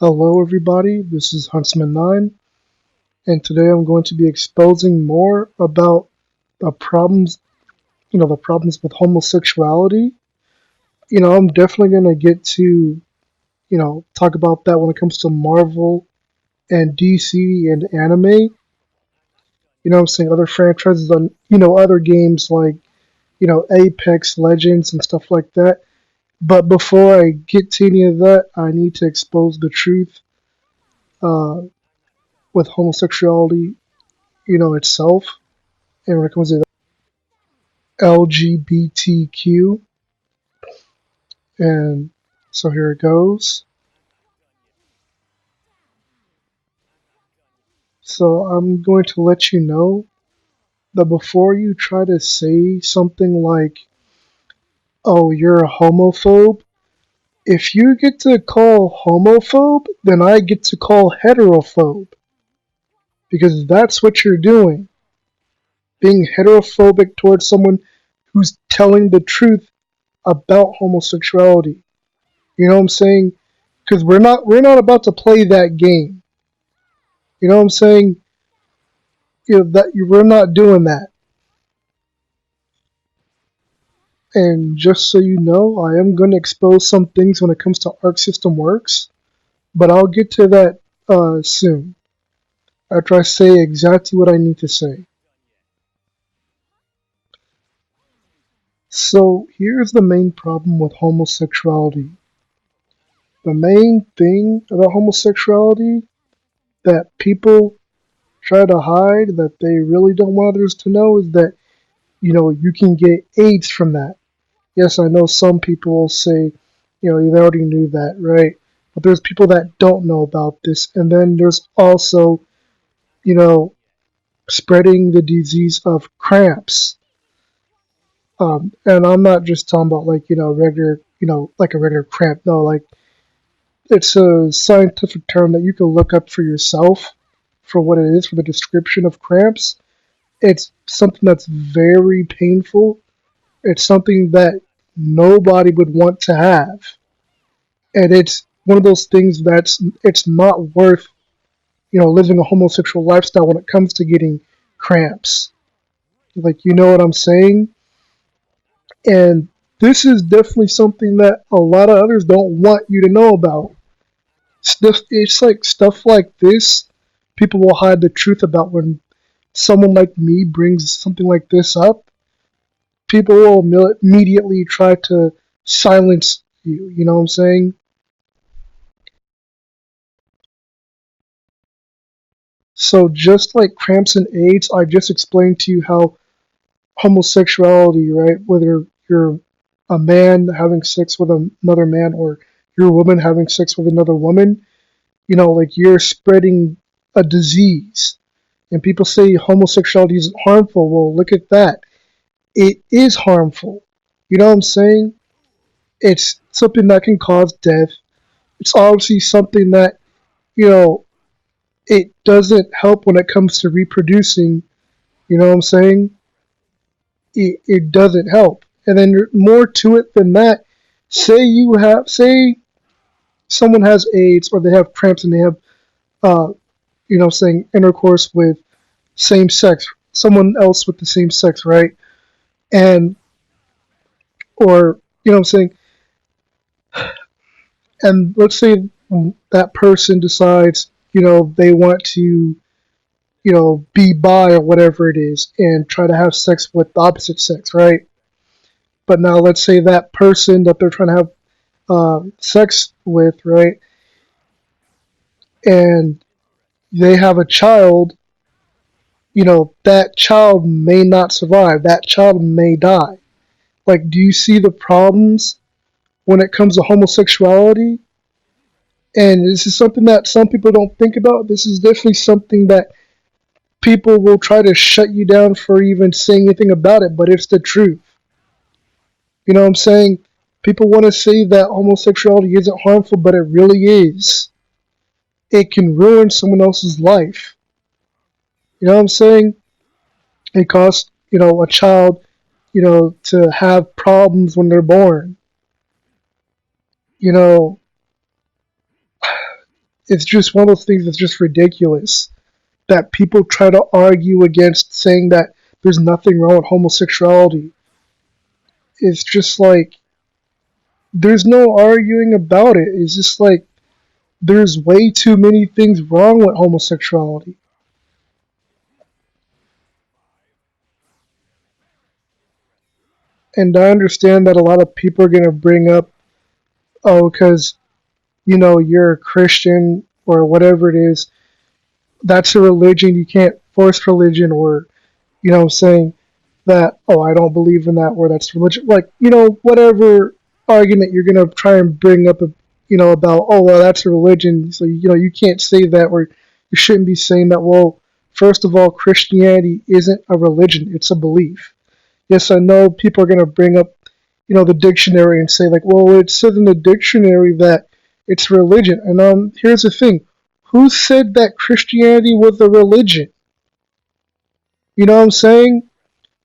Hello everybody, this is Huntsman9, and today I'm going to be exposing more about the problems, the problems with homosexuality. I'm definitely going to get to, talk about that when it comes to Marvel and DC and anime. I'm saying other franchises on, other games like, Apex Legends and stuff like that. But before I get to any of that, I need to expose the truth uh, with homosexuality itself, and when it comes to LGBTQ. And so here it goes. So I'm going to let you know that before you try to say something like, oh, you're a homophobe, if you get to call homophobe, then I get to call heterophobe. Because that's what you're doing. Being heterophobic towards someone who's telling the truth about homosexuality. You know what I'm saying? Because we're not about to play that game. You know what I'm saying? We're not doing that. And just so you know, I am going to expose some things when it comes to Arc System Works, but I'll get to that soon after I say exactly what I need to say. So here's the main problem with homosexuality. The main thing about homosexuality that people try to hide, that they really don't want others to know, is that you can get AIDS from that. Yes, I know some people will say, they already knew that, right? But there's people that don't know about this. And then there's also, you know, spreading the disease of cramps. And I'm not just talking about like, regular, like a regular cramp. No, like it's a scientific term that you can look up for yourself for what it is, for the description of cramps. It's something that's very painful. It's something that nobody would want to have. And it's one of those things that's it's not worth living a homosexual lifestyle when it comes to getting cramps. Like, you know what I'm saying? And this is definitely something that a lot of others don't want you to know about. It's like stuff like this people will hide the truth about. When someone like me brings something like this up, people will immediately try to silence you. You know what I'm saying? So just like cramps and AIDS, I just explained to you how homosexuality, right? Whether you're a man having sex with another man, or you're a woman having sex with another woman, like you're spreading a disease. And people say homosexuality isn't harmful. Well, look at that. It is harmful. You know what I'm saying? It's something that can cause death. It's obviously something that, you know, it doesn't help when it comes to reproducing. You know what I'm saying? It doesn't help. And then more to it than that. Say someone has AIDS, or they have cramps, and they have uh saying intercourse with same sex, someone else with the same sex, right? And or saying, and let's say that person decides they want to be bi or whatever it is, and try to have sex with the opposite sex, right? But now let's say that person that they're trying to have sex with, right, and they have a child, that child may not survive. That child may die. Like, do you see the problems when it comes to homosexuality? And this is something that some people don't think about. This is definitely something that people will try to shut you down for even saying anything about it, but it's the truth. You know what I'm saying? People want to say that homosexuality isn't harmful, but it really is. It can ruin someone else's life. You know what I'm saying? It costs, a child, to have problems when they're born. You know, It's just one of those things that's just ridiculous that people try to argue against, saying that there's nothing wrong with homosexuality. It's just like there's no arguing about it. It's just like there's way too many things wrong with homosexuality. And I understand that a lot of people are going to bring up, oh, because, you're a Christian or whatever it is, that's a religion. You can't force religion, or, saying that, oh, I don't believe in that, or that's religion. Like, whatever argument you're going to try and bring up, about, oh, well, that's a religion. So, you can't say that, or you shouldn't be saying that. Well, first of all, Christianity isn't a religion, it's a belief. Yes, I know people are going to bring up, the dictionary and say, like, well, it says in the dictionary that it's religion. And here's the thing: who said that Christianity was a religion? You know what I'm saying?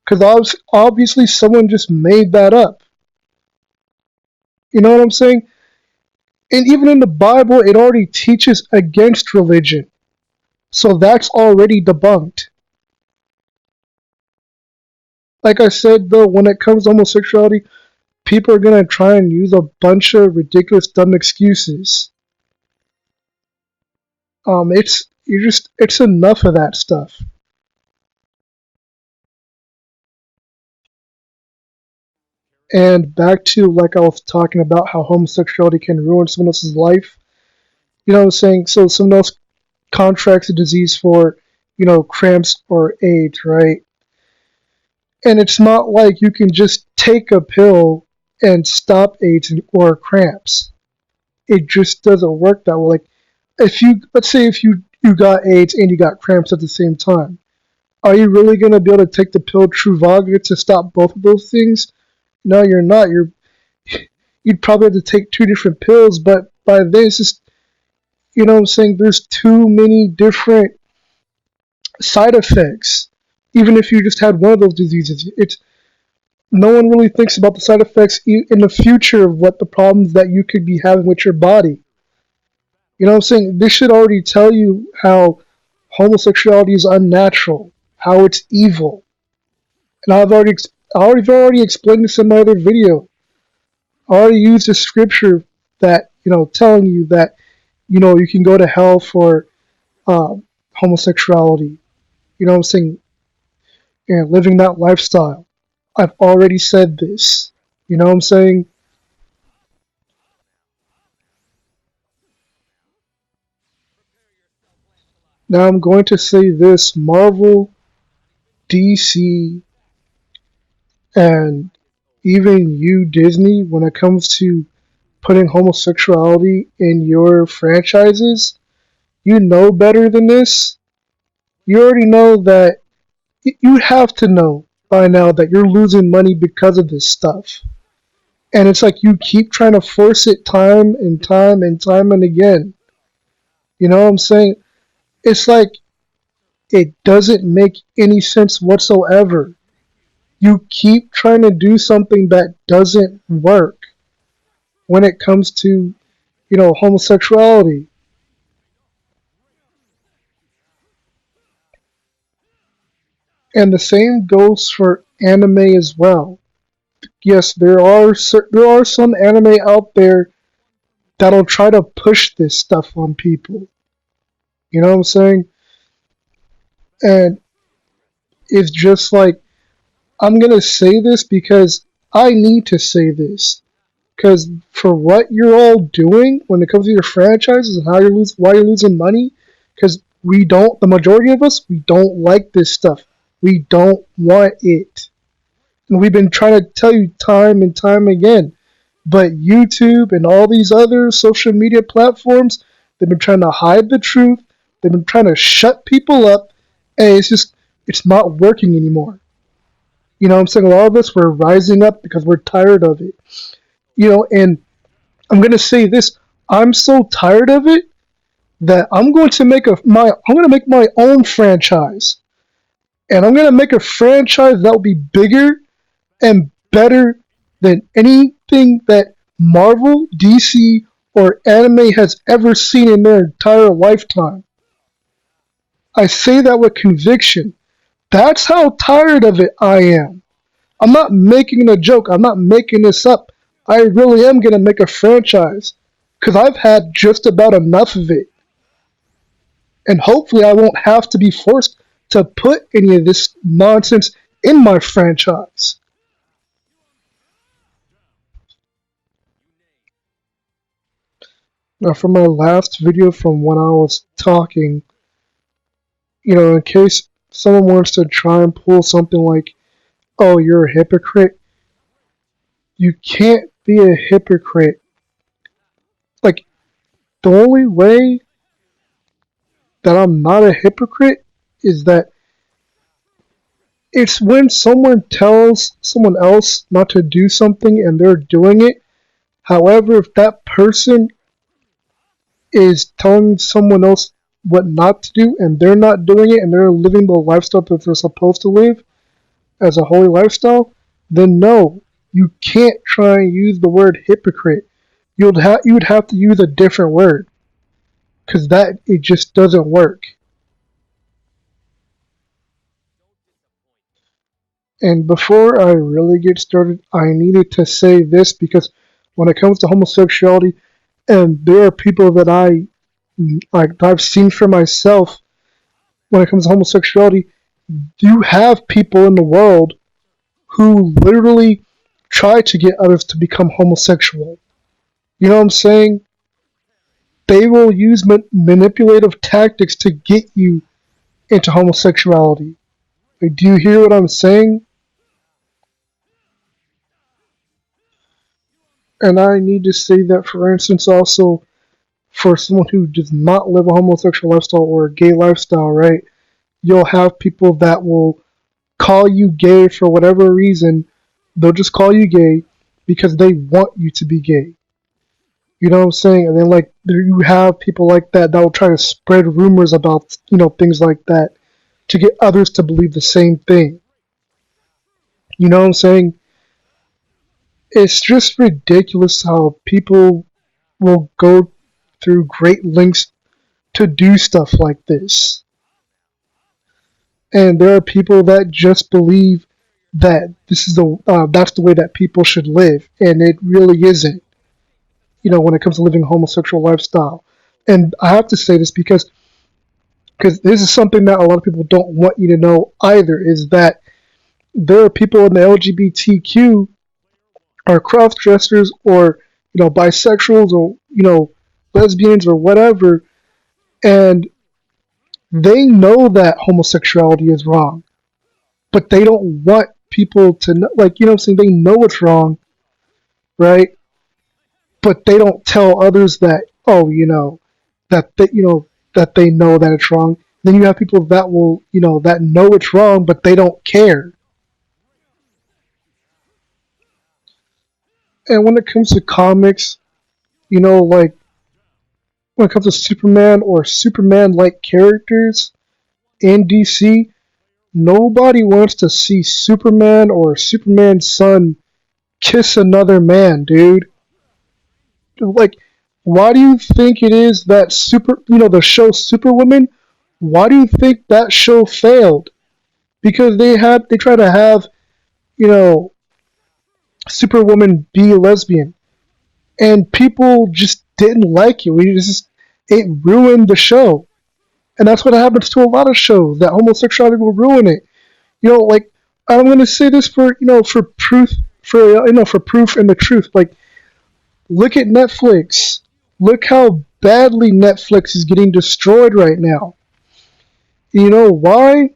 Because obviously someone just made that up. You know what I'm saying? And even in the Bible, it already teaches against religion. So that's already debunked. Like I said, though, when it comes to homosexuality, people are going to try and use a bunch of ridiculous, dumb excuses. It's enough of that stuff. And back to, like I was talking about, how homosexuality can ruin someone else's life. You know what I'm saying? So someone else contracts a disease for, cramps or AIDS, right? And it's not like you can just take a pill and stop AIDS or cramps. It just doesn't work that way. Like, let's say if you got AIDS and you got cramps at the same time, are you really gonna be able to take the pill Truvada to stop both of those things? No, you're not. You'd probably have to take two different pills, but by then it's just, what I'm saying, there's too many different side effects. Even if you just had one of those diseases, it's no one really thinks about the side effects in the future of what the problems that you could be having with your body. You know what I'm saying? This should already tell you how homosexuality is unnatural, how it's evil. And I've already explained this in my other video. I already used a scripture that, telling you that, you can go to hell for uh, homosexuality. You know what I'm saying? And living that lifestyle. I've already said this. You know what I'm saying? Now I'm going to say this: Marvel, DC, and even you, Disney, when it comes to putting homosexuality in your franchises, you know better than this. You already know that, you have to know by now that you're losing money because of this stuff. And it's like you keep trying to force it time and time and time and again. You know what I'm saying? It's like it doesn't make any sense whatsoever. You keep trying to do something that doesn't work when it comes to, homosexuality. And the same goes for anime as well. Yes, there are some anime out there that'll try to push this stuff on people. You know what I'm saying? And it's just like, I'm gonna say this because I need to say this. Because for what you're all doing when it comes to your franchises and why you're losing money, because the majority of us, we don't like this stuff. We don't want it. And we've been trying to tell you time and time again. But YouTube and all these other social media platforms, they've been trying to hide the truth. They've been trying to shut people up. And it's not working anymore. You know what I'm saying? A lot of us, we're rising up because we're tired of it. And I'm going to say this. I'm so tired of it that I'm going to make my own franchise. And I'm going to make a franchise that will be bigger and better than anything that Marvel, DC, or anime has ever seen in their entire lifetime. I say that with conviction. That's how tired of it I am. I'm not making a joke. I'm not making this up. I really am going to make a franchise because I've had just about enough of it. And hopefully, I won't have to be forced to put any of this nonsense in my franchise. Now, for my last video from when I was talking, in case someone wants to try and pull something like, oh, you're a hypocrite, you can't be a hypocrite. Like, the only way that I'm not a hypocrite is that it's when someone tells someone else not to do something and they're doing it. However, if that person is telling someone else what not to do and they're not doing it and they're living the lifestyle that they're supposed to live as a holy lifestyle, then no, you can't try and use the word hypocrite. You would have to use a different word because that it just doesn't work. And before I really get started, I needed to say this because when it comes to homosexuality, and there are people that I've seen for myself when it comes to homosexuality, you have people in the world who literally try to get others to become homosexual. You know what I'm saying? They will use manipulative tactics to get you into homosexuality. Like, do you hear what I'm saying? And I need to say that, for instance, also for someone who does not live a homosexual lifestyle or a gay lifestyle, right? You'll have people that will call you gay for whatever reason. They'll just call you gay because they want you to be gay. You know what I'm saying? And then like there you have people like that will try to spread rumors about things like that to get others to believe the same thing. You know what I'm saying? It's just ridiculous how people will go through great lengths to do stuff like this. And there are people that just believe that this is that's the way that people should live, and it really isn't. When it comes to living a homosexual lifestyle, and I have to say this because this is something that a lot of people don't want you to know either, is that there are people in the LGBTQ or cross dressers or bisexuals or lesbians or whatever, and they know that homosexuality is wrong, but they don't want people to know, like, what I'm saying, they know it's wrong, right? But they don't tell others that, oh, that they know that it's wrong. Then you have people that will, that know it's wrong, but they don't care. And when it comes to comics, like when it comes to Superman or Superman-like characters in DC, nobody wants to see Superman or Superman's son kiss another man, dude. Like, why do you think it is that the show Superwoman? Why do you think that show failed? Because they try to have, you know, Superwoman be a lesbian, and people just didn't like it. It ruined the show, and that's what happens to a lot of shows. That homosexuality will ruin it. Like, I'm gonna say this for proof, for proof and the truth. Like, look at Netflix. Look how badly Netflix is getting destroyed right now. You know why?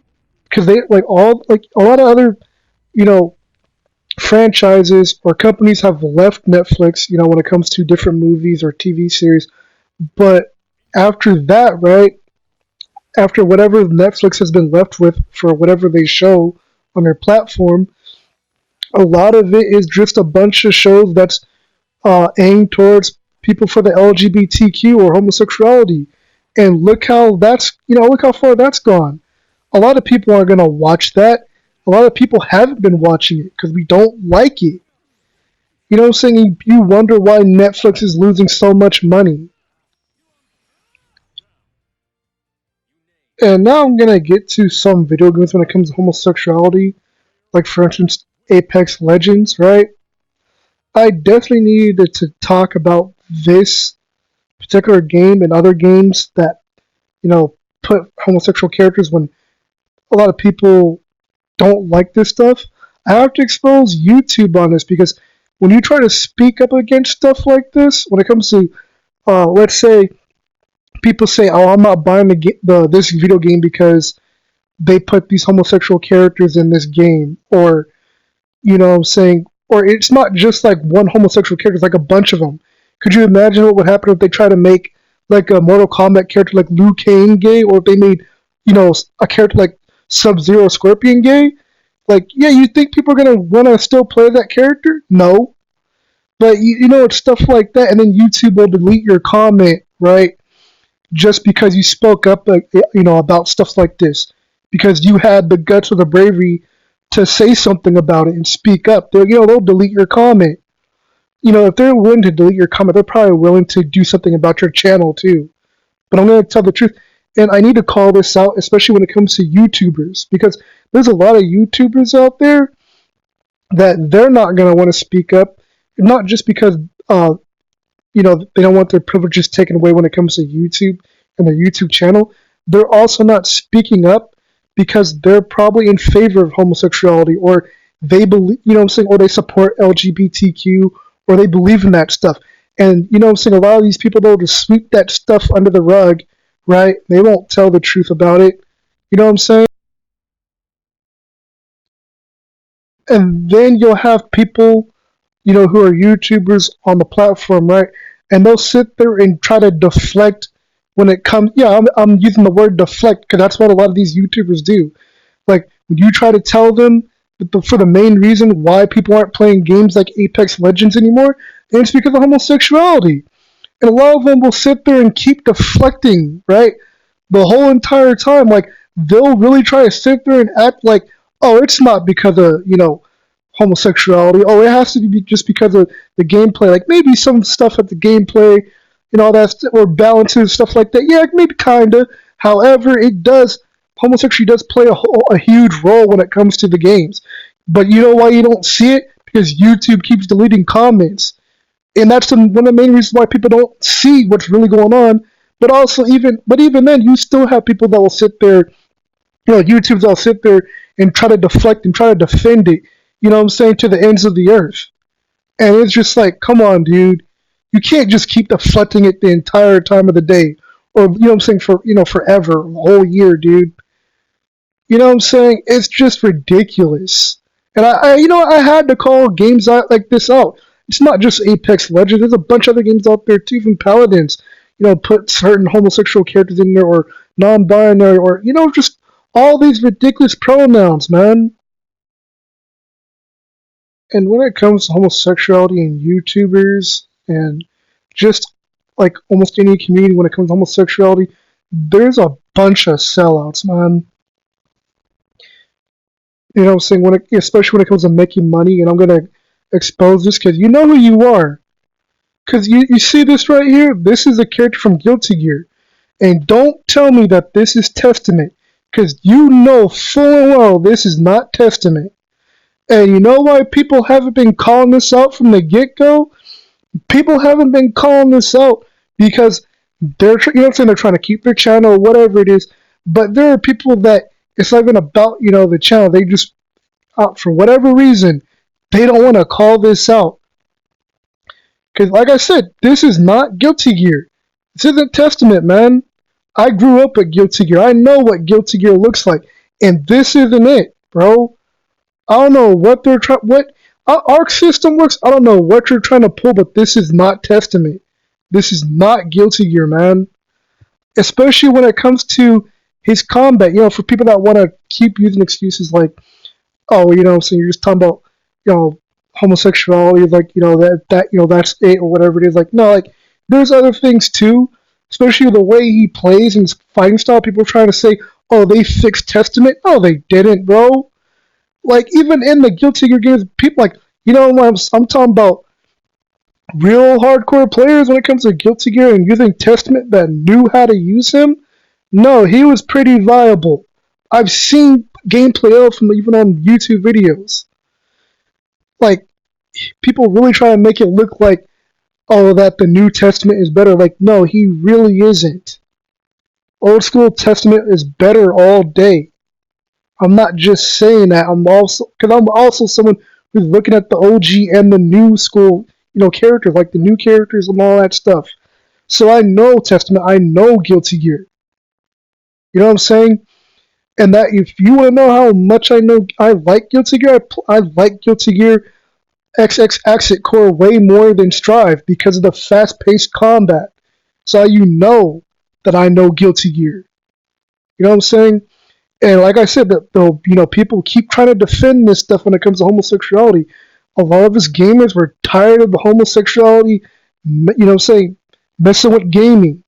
Because they like a lot of other you know franchises or companies have left Netflix. When it comes to different movies or TV series, but after that, right? After whatever Netflix has been left with for whatever they show on their platform, a lot of it is just a bunch of shows that's aimed towards people for the LGBTQ or homosexuality. And look how far that's gone. A lot of people aren't going to watch that. A lot of people haven't been watching it because we don't like it. You know what I'm saying? You wonder why Netflix is losing so much money. And now I'm gonna get to some video games when it comes to homosexuality, like for instance Apex Legends, right? I definitely needed to talk about this particular game and other games that, put homosexual characters when a lot of people don't like this stuff. I have to expose YouTube on this because when you try to speak up against stuff like this, when it comes to, let's say, people say, "Oh, I'm not buying this video game because they put these homosexual characters in this game," or what I'm saying, or it's not just like one homosexual character, it's like a bunch of them. Could you imagine what would happen if they try to make like a Mortal Kombat character like Liu Kang gay, or if they made, a character like Sub Zero Scorpion gay? Like, yeah, you think people are gonna want to still play that character? No, but it's stuff like that, and then YouTube will delete your comment, right? Just because you spoke up, about stuff like this, because you had the guts or the bravery to say something about it and speak up. They'll delete your comment. If they're willing to delete your comment, they're probably willing to do something about your channel too. But I'm going to tell the truth, and I need to call this out, especially when it comes to YouTubers, because there's a lot of YouTubers out there that they're not going to want to speak up, not just because they don't want their privileges taken away when it comes to YouTube and their YouTube channel. They're also not speaking up because they're probably in favor of homosexuality, or they believe, or they support LGBTQ, or they believe in that stuff. And a lot of these people, they'll just sweep that stuff under the rug, right? They won't tell the truth about it. You know what I'm saying? And then you'll have people, who are YouTubers on the platform, right? And they'll sit there and try to deflect when it comes. Yeah, I'm using the word deflect because that's what a lot of these YouTubers do. Like, when you try to tell them that for the main reason why people aren't playing games like Apex Legends anymore, and it's because of homosexuality. And a lot of them will sit there and keep deflecting, right? The whole entire time. Like, they'll really try to sit there and act like, oh, it's not because of, homosexuality. Oh, it has to be just because of the gameplay. Like, maybe some stuff at the gameplay, all that, or balances, stuff like that. Yeah, maybe kinda. However, homosexuality does play a huge role when it comes to the games. But you know why you don't see it? Because YouTube keeps deleting comments. And that's one of the main reasons why people don't see what's really going on. But also, even then, you still have people that will sit there, YouTubers that will sit there and try to deflect and try to defend it, what I'm saying, to the ends of the earth. And it's just like, come on, dude. You can't just keep deflecting it the entire time of the day. Or, what I'm saying, forever, a whole year, dude. You know what I'm saying? It's just ridiculous. And I had to call games out like this out. It's not just Apex Legends. There's a bunch of other games out there too, even Paladins. Put certain homosexual characters in there, or non-binary, or just all these ridiculous pronouns, man. And when it comes to homosexuality and YouTubers and just like almost any community, when it comes to homosexuality, there's a bunch of sellouts, man. You know what I'm saying? Especially when it comes to making money, and I'm gonna expose this because you know who you are. Because you see this right here? This is a character from Guilty Gear. And don't tell me that this is Testament. Because you know full and well this is not Testament. And you know why people haven't been calling this out from the get-go? People haven't been calling this out because they're, they're trying to keep their channel or whatever it is. But there are people that it's not even about, the channel. They just, for whatever reason, they don't want to call this out. Because, like I said, this is not Guilty Gear. This isn't Testament, man. I grew up at Guilty Gear. I know what Guilty Gear looks like. And this isn't it, bro. I don't know what they're trying. What Arc System works. I don't know what you're trying to pull, but this is not Testament. This is not Guilty Gear, man. Especially when it comes to his combat. For people that want to keep using excuses like, oh, so you're just talking about, homosexuality, like, that's it or whatever it is. Like, no, like, there's other things too. Especially the way he plays and his fighting style. People are trying to say, oh, they fixed Testament. No, they didn't, bro. Like, even in the Guilty Gear games, people like, I'm talking about real hardcore players when it comes to Guilty Gear and using Testament that knew how to use him, no, he was pretty viable. I've seen gameplay of him even on YouTube videos. Like, people really try to make it look like, oh, that the New Testament is better. Like, no, he really isn't. Old School Testament is better all day. I'm not just saying that. I'm also someone who's looking at the OG and the new school, characters, like the new characters and all that stuff. So I know Testament. I know Guilty Gear. You know what I'm saying? And that if you want to know how much I know, I like Guilty Gear. I like Guilty Gear XX Exit Core way more than Strive because of the fast-paced combat. So you know that I know Guilty Gear. You know what I'm saying? And like I said, that though people keep trying to defend this stuff when it comes to homosexuality. A lot of us gamers were tired of the homosexuality, saying messing with gaming,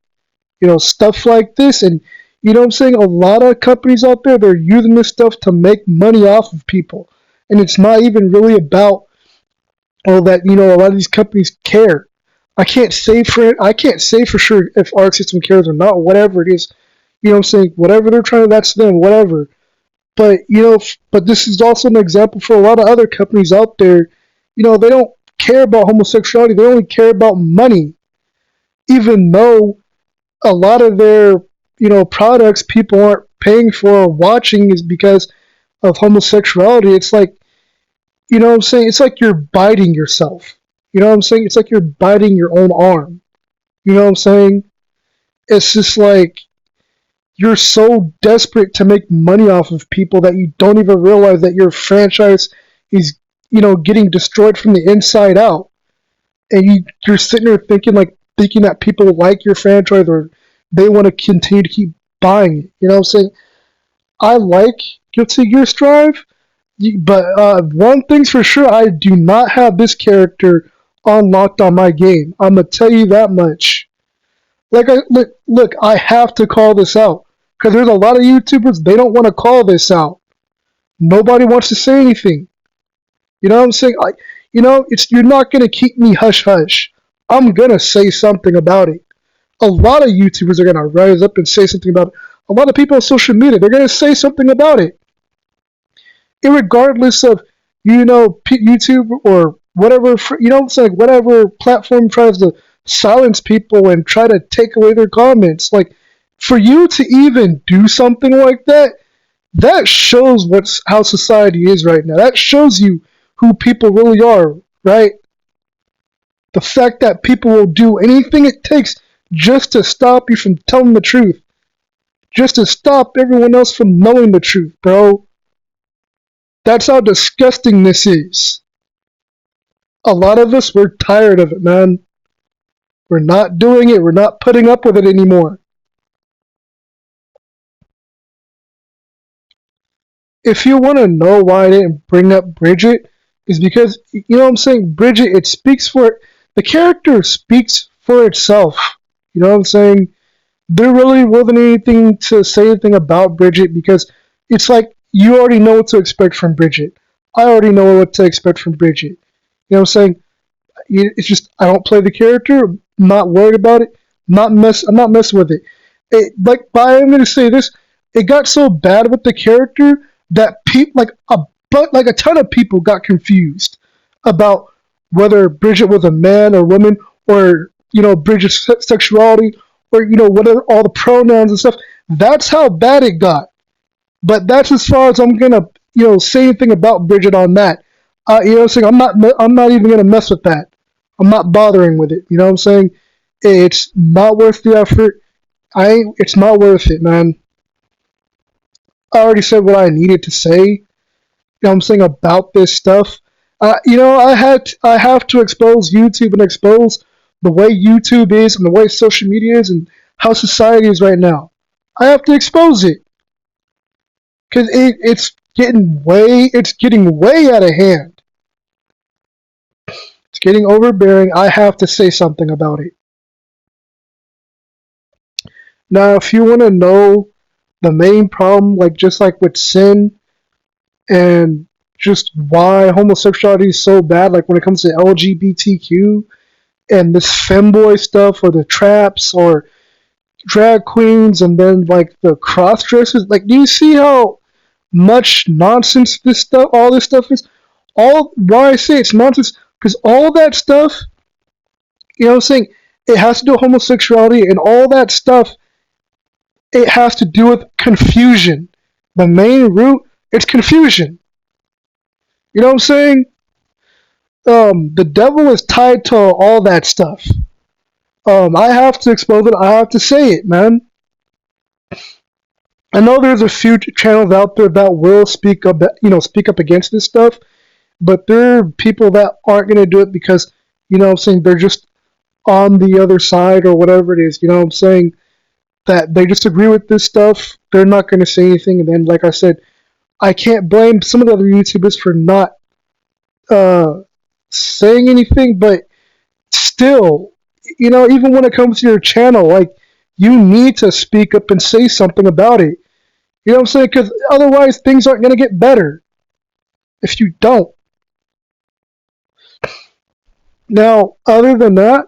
stuff like this, and I'm saying a lot of companies out there they're using this stuff to make money off of people, and it's not even really about all that. A lot of these companies care. I can't say for sure if Arc System cares or not. Whatever it is, I'm saying whatever they're trying to, that's them. Whatever. But but this is also an example for a lot of other companies out there. They don't care about homosexuality. They only care about money. Even though a lot of their products people aren't paying for or watching is because of homosexuality. It's like what I'm saying. It's like you're biting yourself. You know what I'm saying? It's like you're biting your own arm. You know what I'm saying? It's just like you're so desperate to make money off of people that you don't even realize that your franchise is, getting destroyed from the inside out. And you're sitting there thinking that people like your franchise or they want to continue to keep buying it. You know what I'm saying? I like Guilty Gear Strive, but one thing's for sure, I do not have this character unlocked on my game. I'm gonna tell you that much. Look, I have to call this out because there's a lot of YouTubers they don't want to call this out. Nobody wants to say anything. You know what I'm saying? You're not gonna keep me hush hush. I'm gonna say something about it. A lot of YouTubers are gonna rise up and say something about it. A lot of people on social media they're gonna say something about it, irregardless of YouTube or whatever. It's like whatever platform tries to silence people and try to take away their comments. Like, for you to even do something like that, that shows how society is right now. That shows you who people really are, right? The fact that people will do anything it takes just to stop you from telling the truth, just to stop everyone else from knowing the truth, bro. That's how disgusting this is. A lot of us, we're tired of it, man. We're not doing it. We're not putting up with it anymore. If you want to know why I didn't bring up Bridget, is because, what I'm saying? Bridget, it speaks for it. The character speaks for itself. You know what I'm saying? There really wasn't anything to say anything about Bridget because it's like you already know what to expect from Bridget. I already know what to expect from Bridget. You know what I'm saying? It's just I don't play the character. I'm not worried about it. I'm not messing with it. But I'm gonna say this. It got so bad with the character that a ton of people got confused about whether Bridget was a man or woman, or Bridget's sexuality, or whatever, all the pronouns and stuff. That's how bad it got. But that's as far as I'm gonna say anything about Bridget on that. What I'm saying? I'm not even gonna mess with that. I'm not bothering with it. You know what I'm saying? It's not worth the effort. It's not worth it, man. I already said what I needed to say. What I'm saying about this stuff. I have to expose YouTube and expose the way YouTube is and the way social media is and how society is right now. I have to expose it because it's getting way out of hand. It's getting overbearing. I have to say something about it. Now, if you want to know the main problem, just like with sin and just why homosexuality is so bad, like when it comes to LGBTQ, and this femboy stuff, or the traps, or drag queens, and then like the cross dressers. Like, do you see how much nonsense all this stuff is? All why I say it's nonsense, because all that stuff, you know what I'm saying, it has to do with homosexuality, and all that stuff, it has to do with confusion. The main root, it's confusion. You know what I'm saying? The devil is tied to all that stuff. I have to expose it. I have to say it, man. I know there's a few channels out there that will speak up, speak up against this stuff, but there are people that aren't going to do it because, you know what I'm saying, they're just on the other side or whatever it is. You know what I'm saying? That they just agree with this stuff. They're not going to say anything. And then, like I said, I can't blame some of the other YouTubers for not saying anything, but still, even when it comes to your channel, like, you need to speak up and say something about it. You know what I'm saying? Because otherwise, things aren't going to get better if you don't. Now, other than that,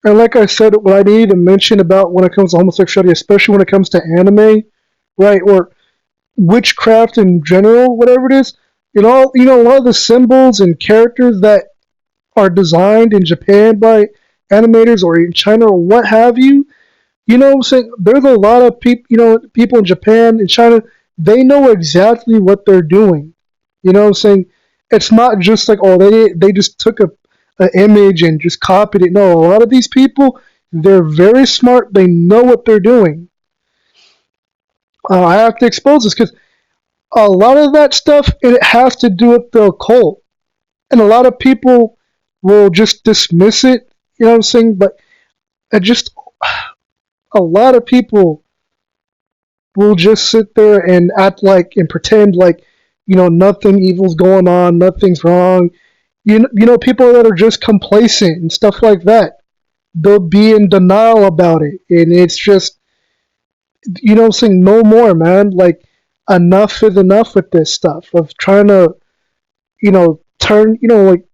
and like I said, what I need to mention about when it comes to homosexuality, especially when it comes to anime, right, or witchcraft in general, whatever it is, a lot of the symbols and characters that are designed in Japan by animators or in China or what have you, you know what I'm saying? There's a lot of people, people in Japan and China, they know exactly what they're doing. You know what I'm saying? It's not just like, oh, they just took an image and just copied it. No, a lot of these people, they're very smart. They know what they're doing. I have to expose this because a lot of that stuff, it has to do with the occult. And a lot of people will just dismiss it, you know what I'm saying? But a lot of people will just sit there and act like and pretend like, nothing evil's going on, nothing's wrong. People that are just complacent and stuff like that, they'll be in denial about it. And it's just, what I'm saying, no more, man. Like, enough is enough with this stuff of trying to, turn, like,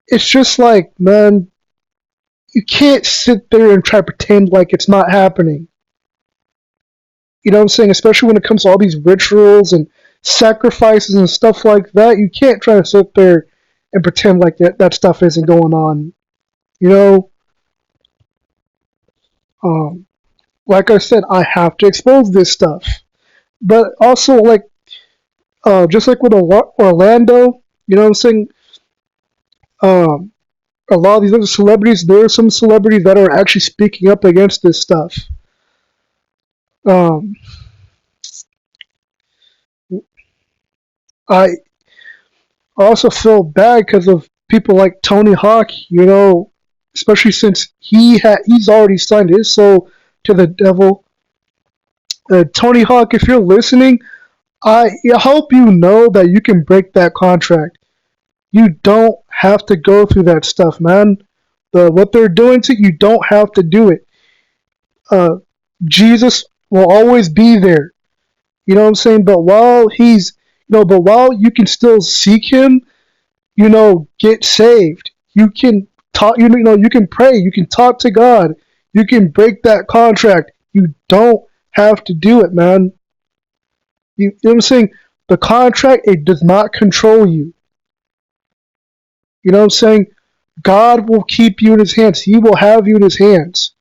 it's just like, man, you can't sit there and try to pretend like it's not happening. You know what I'm saying? Especially when it comes to all these rituals and sacrifices and stuff like that. You can't try to sit there and pretend like that stuff isn't going on. You know? Like I said, I have to expose this stuff. But also, like, just like with Orlando, you know what I'm saying? A lot of these other celebrities, there are some celebrities that are actually speaking up against this stuff. Um, I also feel bad because of people like Tony Hawk, especially since he's already signed his soul to the devil. Tony Hawk, if you're listening, I hope you know that you can break that contract. You don't have to go through that stuff, man. What they're doing to you don't have to do it. Uh, Jesus will always be there. You know what I'm saying? But while you can still seek him, get saved. You can talk, you can pray, you can talk to God, you can break that contract. You don't have to do it, man. You know what I'm saying? The contract, it does not control you. You know what I'm saying? God will keep you in his hands. He will have you in his hands.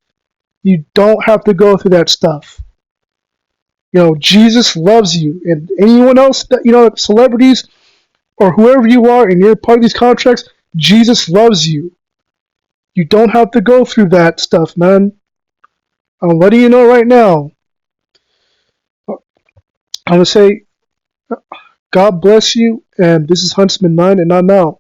You don't have to go through that stuff. Jesus loves you. And anyone else that, celebrities or whoever you are and you're part of these contracts, Jesus loves you. You don't have to go through that stuff, man. I'm letting you know right now. I'm going to say, God bless you, and this is Huntsman 9, and I'm out.